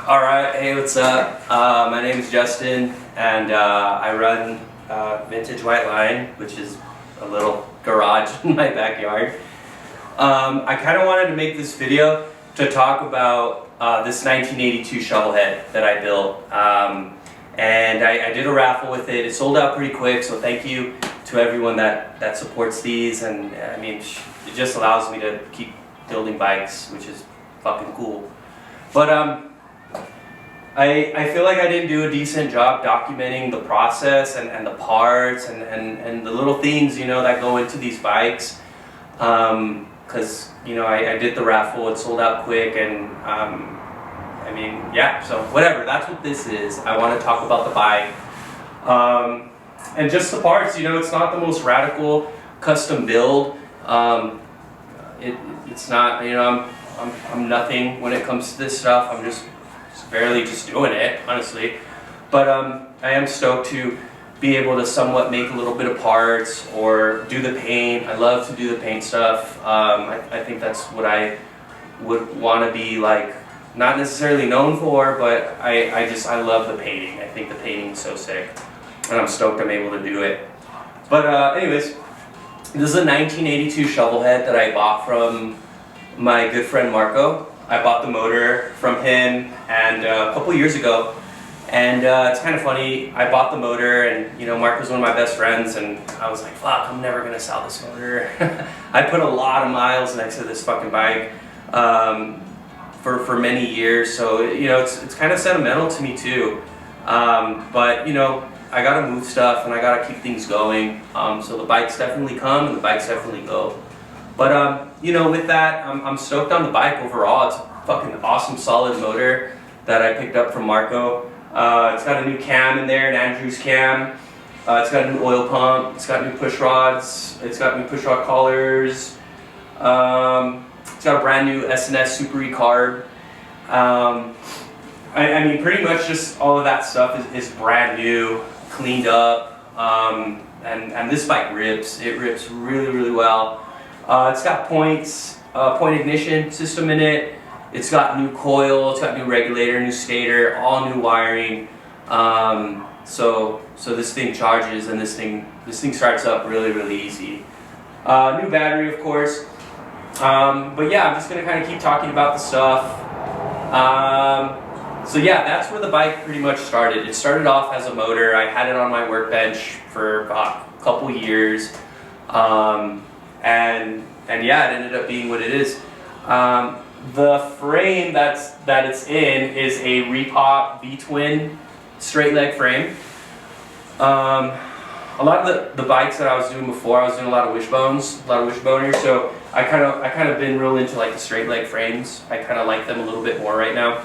Alright, hey, what's up? My name is Justin, and I run Vintage White Line, which is a little garage in my backyard. I kind of wanted to make this video to talk about this 1982 shovelhead that I built. And I did a raffle with it. It sold out pretty quick, so thank you to everyone that supports these. And I mean, it just allows me to keep building bikes, which is fucking cool. But I feel like I didn't do a decent job documenting the process and the parts and the little things, you know, that go into these bikes. Because, you know, I did the raffle, it sold out quick, and I mean, yeah, so whatever, that's what this is. I want to talk about the bike. And just the parts, you know, it's not the most radical custom build. It's not, you know, I'm nothing when it comes to this stuff. I'm just barely just doing it, honestly. But I am stoked to be able to somewhat make a little bit of parts or do the paint. I love to do the paint stuff. I think that's what I would want to be like, not necessarily known for, but I love the painting. I think the painting is so sick, and I'm stoked I'm able to do it. But anyways, this is a 1982 shovelhead that I bought from my good friend Marco. I bought the motor from him and a couple years ago, and it's kind of funny. I bought the motor, and you know, Marco's one of my best friends, and I was like, fuck, I'm never gonna sell this motor. I put a lot of miles next to this fucking bike for many years, so you know, it's kind of sentimental to me too. But you know, I gotta move stuff and I gotta keep things going. So the bikes definitely come and the bikes definitely go. But you know, with that, I'm stoked on the bike overall. It's a fucking awesome, solid motor that I picked up from Marco. It's got a new cam in there, an Andrews cam. It's got a new oil pump. It's got new push rods. It's got new push rod collars. It's got a brand new S&S Super E-carb. I mean, pretty much just all of that stuff is brand new, cleaned up, and this bike rips. It rips really, really well. It's got point ignition system in it. It's got new coil, it's got new regulator, new stator, all new wiring. So this thing charges, and this thing starts up really, really easy. New battery, of course. But yeah, I'm just gonna kind of keep talking about the stuff. So yeah, that's where the bike pretty much started. It started off as a motor. I had it on my workbench for about a couple years. And yeah, it ended up being what it is. The frame that it's in is a Repop V-twin straight leg frame. A lot of the bikes that I was doing before, I was doing a lot of wishboners, so I kind of been real into like the straight leg frames. I kind of like them a little bit more right now.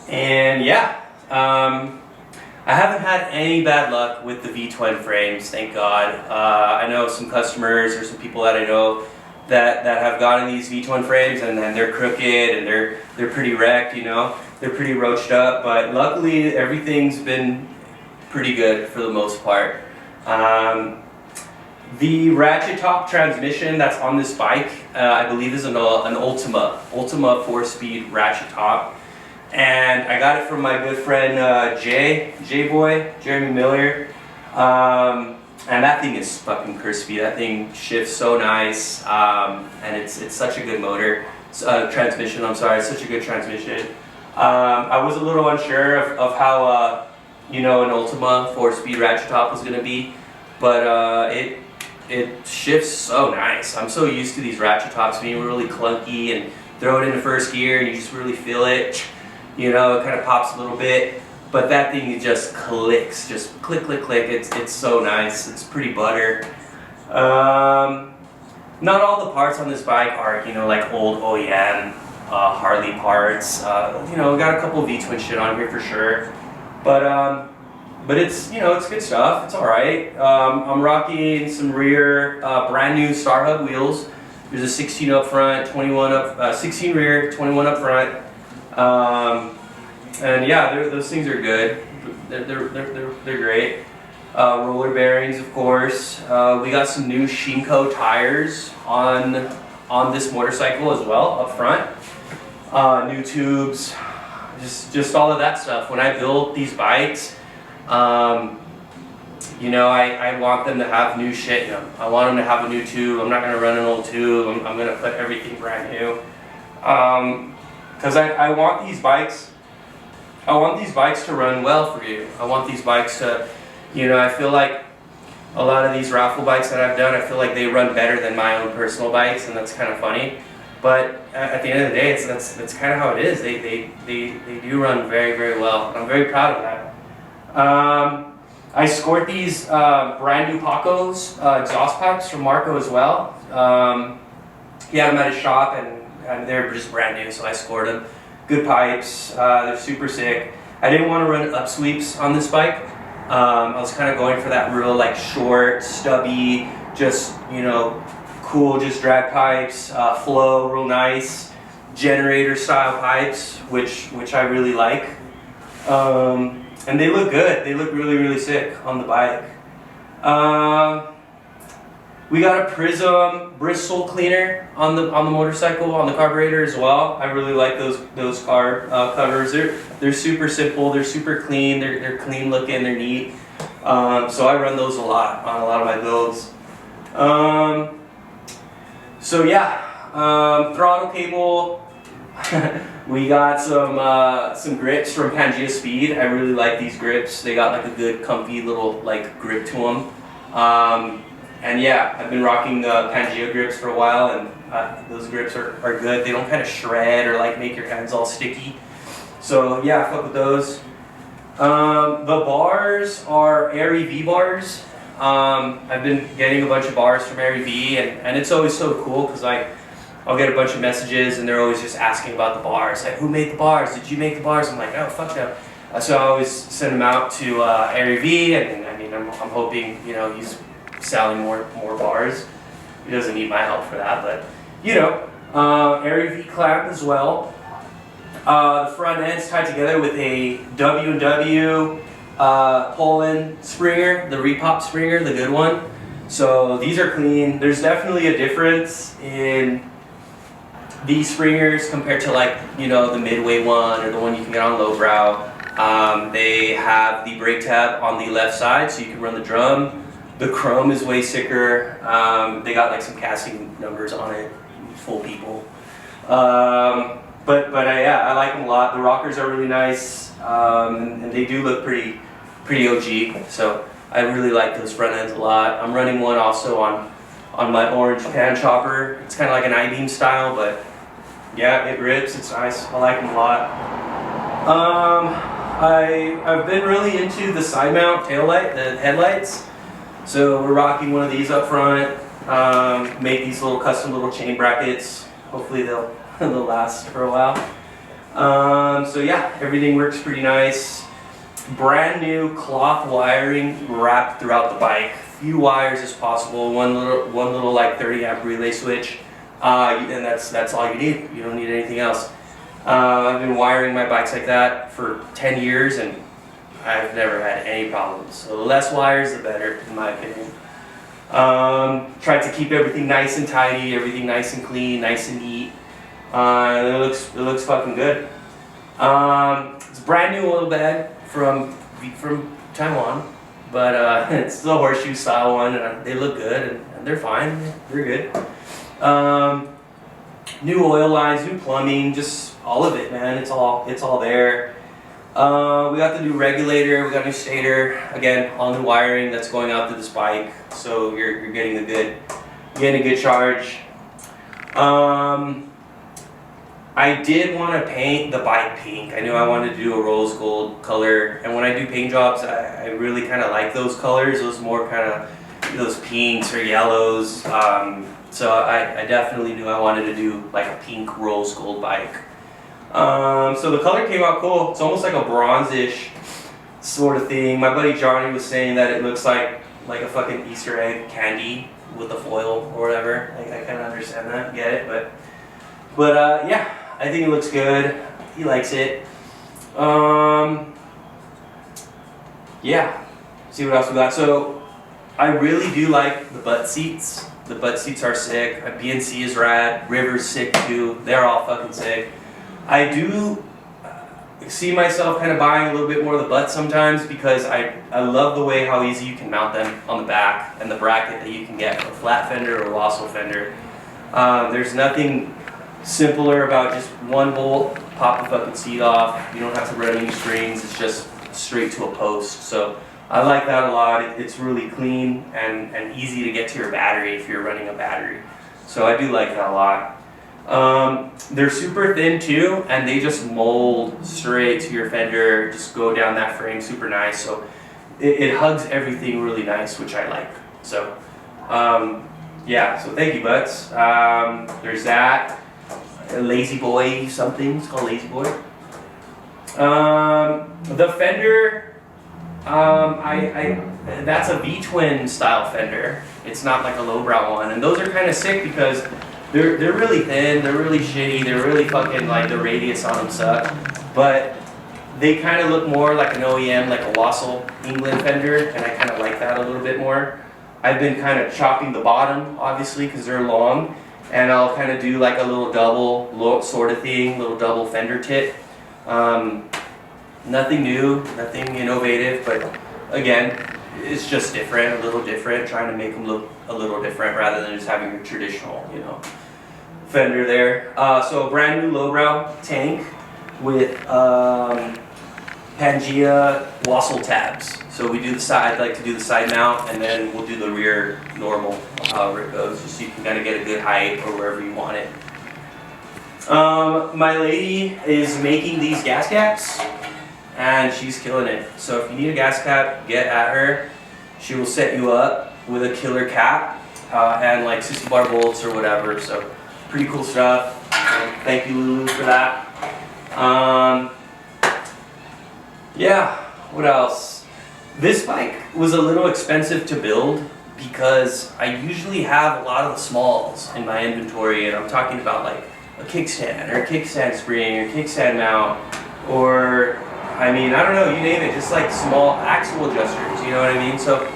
And yeah, I haven't had any bad luck with the V-twin frames, thank God. I know some customers or some people that I know that have gotten these V-twin frames, and they're crooked and they're pretty wrecked, you know. They're pretty roached up, but luckily everything's been pretty good for the most part. The ratchet top transmission that's on this bike, I believe is an Ultima 4-speed ratchet top. And I got it from my good friend J-Boy, Jeremy Miller. And that thing is fucking crispy. That thing shifts so nice. And it's such a good motor. Transmission, I'm sorry, it's such a good transmission. I was a little unsure of how, you know, an Ultima 4-speed ratchet top was gonna be. But it shifts so nice. I'm so used to these ratchet tops being really clunky and throw it into first gear and you just really feel it. You know, it kind of pops a little bit, but that thing just clicks, just click, click, click. It's so nice. It's pretty butter. Not all the parts on this bike are, you know, like old OEM Harley parts. You know, got a couple V-twin shit on here for sure, but it's, you know, it's good stuff. It's all right. I'm rocking some rear brand new Star Hub wheels. There's a 16 up front, 21 up, 16 rear, 21 up front. And yeah, those things are good. They're great. Roller bearings, of course. We got some new Shinko tires on this motorcycle as well up front. new tubes, just all of that stuff. When I build these bikes, you know, I want them to have new shit in them. I want them to have a new tube. I'm not going to run an old tube. I'm going to put everything brand new. Because I want these bikes, to run well for you. I want these bikes to, you know, I feel like a lot of these raffle bikes that I've done, I feel like they run better than my own personal bikes, and that's kind of funny. But at the end of the day, that's kind of how it is. They do run very, very well. I'm very proud of that. I scored these brand new Pacos exhaust pipes from Marco as well. He had them at his shop, and they're just brand new, so I scored them. Good pipes, they're super sick. I didn't want to run upsweeps on this bike. I was kind of going for that real like short, stubby, just, you know, cool, just drag pipes, flow real nice, generator style pipes, which I really like. And they look good. They look really, really sick on the bike. We got a Prism bristle cleaner on the motorcycle, on the carburetor as well. I really like those carb covers. They're super simple. They're super clean. They're clean looking. They're neat. So I run those a lot on a lot of my builds. So yeah, throttle cable. We got some grips from Pangea Speed. I really like these grips. They got like a good comfy little like grip to them. And yeah, I've been rocking Pangea grips for a while, and those grips are good. They don't kind of shred or like make your hands all sticky. So yeah, I fuck with those. The bars are Airy V bars. I've been getting a bunch of bars from Airy V, and it's always so cool because I'll get a bunch of messages and they're always just asking about the bars. Like, who made the bars? Did you make the bars? I'm like, oh, fuck no. So I always send them out to Airy V, and I mean, I'm hoping, you know, he's selling more bars. He doesn't need my help for that, but, you know, Airy V clamp as well. The front end's tied together with a W&W Poland Springer, the Repop Springer, the good one. So these are clean. There's definitely a difference in these Springers compared to, like, you know, the Midway one or the one you can get on lowbrow. They have the brake tab on the left side so you can run the drum. The chrome is way sicker. They got like some casting numbers on it, full people. But yeah, I like them a lot. The rockers are really nice, and they do look pretty OG. So I really like those front ends a lot. I'm running one also on my orange pan chopper. It's kind of like an I-beam style, but yeah, it rips. It's nice. I like them a lot. I've been really into the side mount taillight, the headlights. So we're rocking one of these up front. Make these little custom little chain brackets. Hopefully they'll last for a while. So yeah, everything works pretty nice. Brand new cloth wiring wrapped throughout the bike. Few wires as possible. One little like 30 amp relay switch, and that's all you need. You don't need anything else. I've been wiring my bikes like that for 10 years, and I've never had any problems. So the less wires, the better, in my opinion. Tried to keep everything nice and tidy, everything nice and clean, nice and neat. It looks fucking good. It's a brand new oil bag from Taiwan, but it's still a horseshoe style one, and they look good, and they're fine. They're good. New oil lines, new plumbing, just all of it, man. It's all there. We got the new regulator, we got a new stator, again, all new wiring that's going out to this bike, so you're getting a good charge. I did want to paint the bike pink. I knew I wanted to do a rose gold color, and when I do paint jobs, I really kind of like those colors, those more kind of, those pinks or yellows. So I definitely knew I wanted to do like a pink rose gold bike. So the color came out cool. It's almost like a bronzish sort of thing. My buddy Johnny was saying that it looks like a fucking Easter egg candy with the foil or whatever. I kind of understand that, get it, but yeah, I think it looks good. He likes it. Yeah. See what else we got. So I really do like the butt seats. The butt seats are sick. BNC is rad. River's sick too. They're all fucking sick. I do see myself kind of buying a little bit more of the butts sometimes because I love the way how easy you can mount them on the back and the bracket that you can get from a flat fender or a Wassel fender. There's nothing simpler about just one bolt, pop the fucking seat off. You don't have to run any strings. It's just straight to a post. So I like that a lot. It's really clean and easy to get to your battery if you're running a battery. So I do like that a lot. They're super thin too, and they just mold straight to your fender, just go down that frame super nice. So it hugs everything really nice, which I like. So yeah, so thank you, butts. There's that. Lazy Boy something, it's called Lazy Boy. The fender, that's a V-twin style fender. It's not like a lowbrow one, and those are kind of sick because they're really thin, they're really shitty, they're really fucking like the radius on them suck, but they kind of look more like an OEM, like a Wassel England fender, and I kind of like that a little bit more. I've been kind of chopping the bottom, obviously, because they're long, and I'll kind of do like a little double sort of thing, little double fender tip. Nothing new, nothing innovative, but again, it's just different, a little different, trying to make them look a little different rather than just having your traditional, you know, fender there. So a brand new lowbrow tank with Pangea Wassel tabs. So we do the side, I'd like to do the side mount, and then we'll do the rear normal, however it goes, just so you can kind of get a good height or wherever you want it. My lady is making these gas caps, and she's killing it. So if you need a gas cap, get at her. She will set you up with a killer cap and like 60 bar bolts or whatever. So pretty cool stuff. Thank you, Lulu, for that. Yeah, what else? This bike was a little expensive to build because I usually have a lot of the smalls in my inventory, and I'm talking about like a kickstand or a kickstand spring or kickstand mount, or I mean, I don't know, you name it, just like small axle adjusters, you know what I mean? So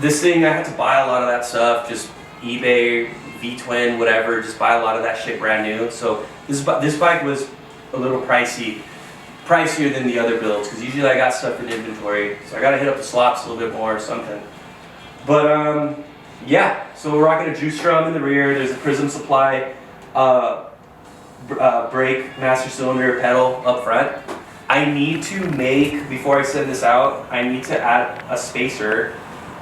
this thing, I had to buy a lot of that stuff, just eBay, V-twin, whatever, just buy a lot of that shit brand new. So this bike was a little pricier than the other builds, because usually I got stuff in inventory, so I gotta hit up the slops a little bit more or something. But yeah, so we're rocking a juice drum in the rear. There's a Prism Supply brake master cylinder pedal up front. I need to make, before I send this out, I need to add a spacer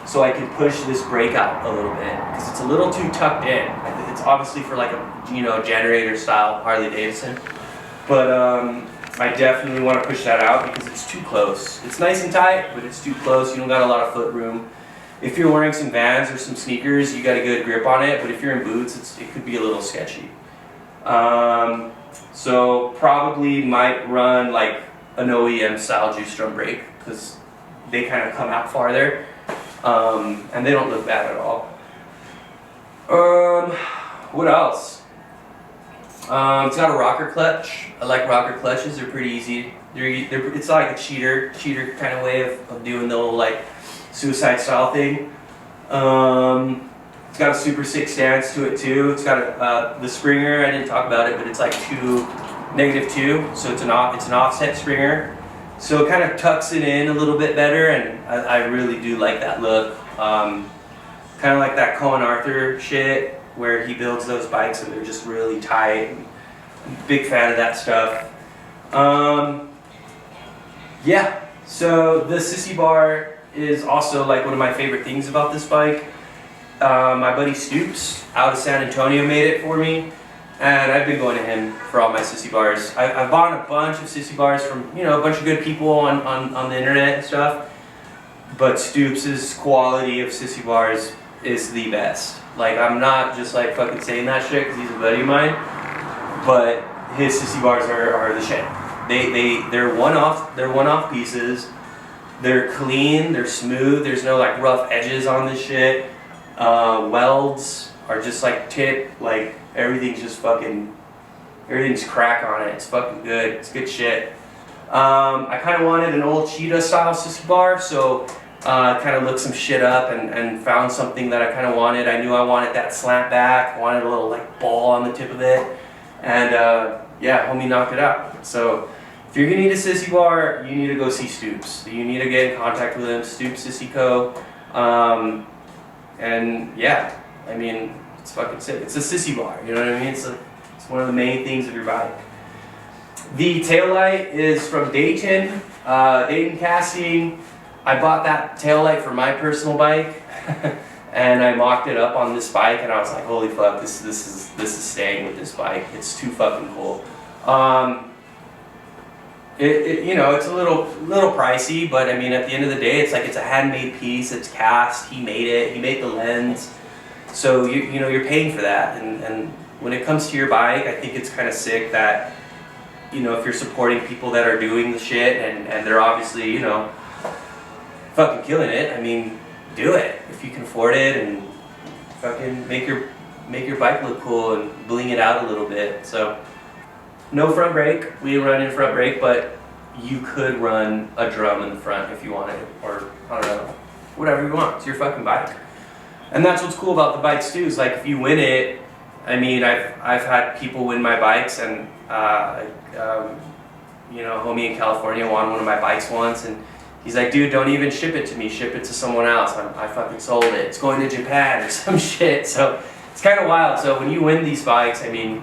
so I can push this brake out a little bit, because it's a little too tucked in. It's obviously for like a, you know, generator style Harley Davidson, but I definitely want to push that out because it's too close. It's nice and tight, but it's too close. You don't got a lot of foot room. If you're wearing some Vans or some sneakers, you got a good grip on it, but if you're in boots, it could be a little sketchy. So probably might run like an OEM style juice drum brake, because they kind of come out farther, and they don't look bad at all. What else? It's got a rocker clutch. I like rocker clutches. They're pretty easy. It's like a cheater kind of way of doing the old like suicide style thing. It's got a super sick stance to it too. It's got the Springer. I didn't talk about it, but it's like -2, so it's an offset Springer. So it kind of tucks it in a little bit better, and I really do like that look. Kind of like that Cohen Arthur shit, where he builds those bikes and they're just really tight. I'm a big fan of that stuff. Yeah, so the sissy bar is also like one of my favorite things about this bike. My buddy Stoops out of San Antonio made it for me, and I've been going to him for all my sissy bars. I've bought a bunch of sissy bars from, you know, a bunch of good people on the internet and stuff, but Stoops' quality of sissy bars is the best. Like, I'm not just like fucking saying that shit because he's a buddy of mine, but his sissy bars are the shit. They're one-off pieces. They're clean, they're smooth, there's no like rough edges on this shit. Welds are just like tip, like everything's just fucking, everything's crack on it. It's fucking good, it's good shit. I kind of wanted an old cheetah style sissy bar, so kind of looked some shit up and found something that I kind of wanted. I knew I wanted that slant back, I wanted a little like ball on the tip of it, and yeah, homie knocked it out. So if you're gonna need a sissy bar, you need to go see Stoops. You need to get in contact with him, Stoops Sissy Co. And yeah, I mean, it's fucking sick. It's a sissy bar, you know what I mean? It's one of the main things of your bike. The taillight is from Dayton, Dayton Casting. I bought that taillight for my personal bike, and I mocked it up on this bike, and I was like, holy fuck, this is staying with this bike. It's too fucking cool. You know, it's a little pricey, but I mean, at the end of the day, it's like it's a handmade piece. It's cast. He made it. He made the lens. So you know, you're paying for that. And when it comes to your bike, I think it's kind of sick that, you know, if you're supporting people that are doing the shit and they're obviously, you know, fucking killing it. I mean, do it if you can afford it, and fucking make your bike look cool and bling it out a little bit. So no front brake. We didn't run in front brake, but you could run a drum in the front if you wanted, or I don't know, whatever you want. It's your fucking bike. And that's what's cool about the bikes too, is like if you win it, I mean, I've had people win my bikes, and you know, homie in California won one of my bikes once, and he's like, dude, don't even ship it to me, ship it to someone else. I fucking sold it. It's going to Japan or some shit. So it's kind of wild. So when you win these bikes, I mean,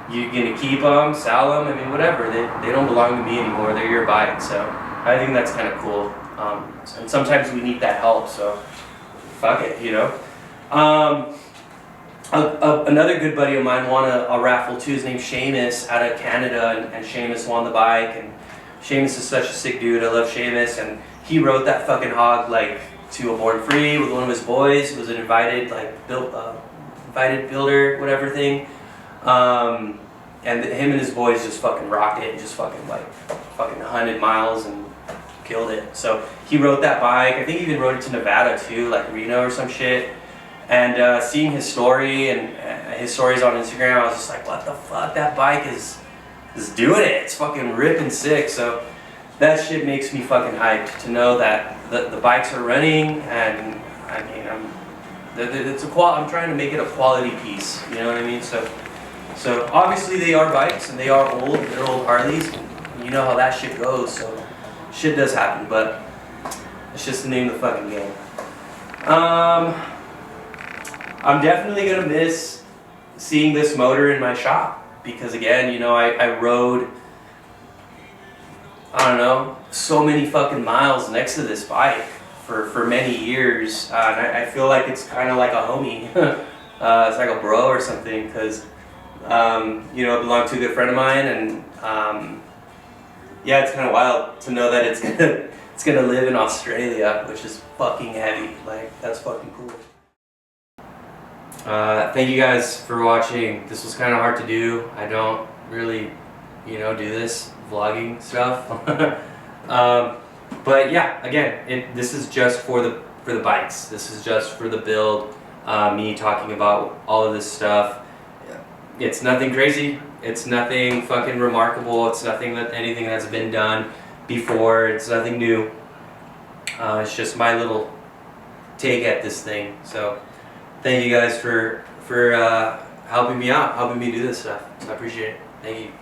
you're gonna keep them, sell them, I mean, whatever. They don't belong to me anymore. They're your bike. So I think that's kind of cool. And sometimes we need that help. So fuck it, you know. Another good buddy of mine won a raffle too. His name's Seamus out of Canada, and Seamus won the bike. And Seamus is such a sick dude. I love Seamus, and he rode that fucking hog like to a Born Free with one of his boys. It was an invited builder, whatever thing. And him and his boys just fucking rocked it, and just fucking 100 miles and killed it. So he rode that bike. I think he even rode it to Nevada too, like Reno or some shit. And seeing his story and his stories on Instagram, I was just like, what the fuck? That bike is doing it. It's fucking ripping sick. So that shit makes me fucking hyped to know that the bikes are running, and I mean, I'm trying to make it a quality piece. You know what I mean? So obviously they are bikes, and they are old. They're old Harleys. And you know how that shit goes. So shit does happen, but it's just the name of the fucking game. I'm definitely gonna miss seeing this motor in my shop, because again, you know, I rode, I don't know, so many fucking miles next to this bike for many years, and I feel like it's kind of like a homie. It's like a bro or something, because you know, it belonged to a good friend of mine, and yeah, it's kind of wild to know that it's gonna live in Australia, which is fucking heavy. Like, that's fucking cool. Thank you guys for watching. This was kind of hard to do. I don't really, you know, do this vlogging stuff. But yeah, again, this is just for the bikes. This is just for the build. Me talking about all of this stuff. It's nothing crazy. It's nothing fucking remarkable. It's anything that's been done before. It's nothing new. It's just my little take at this thing. So thank you guys for helping me out, helping me do this stuff. So I appreciate it. Thank you.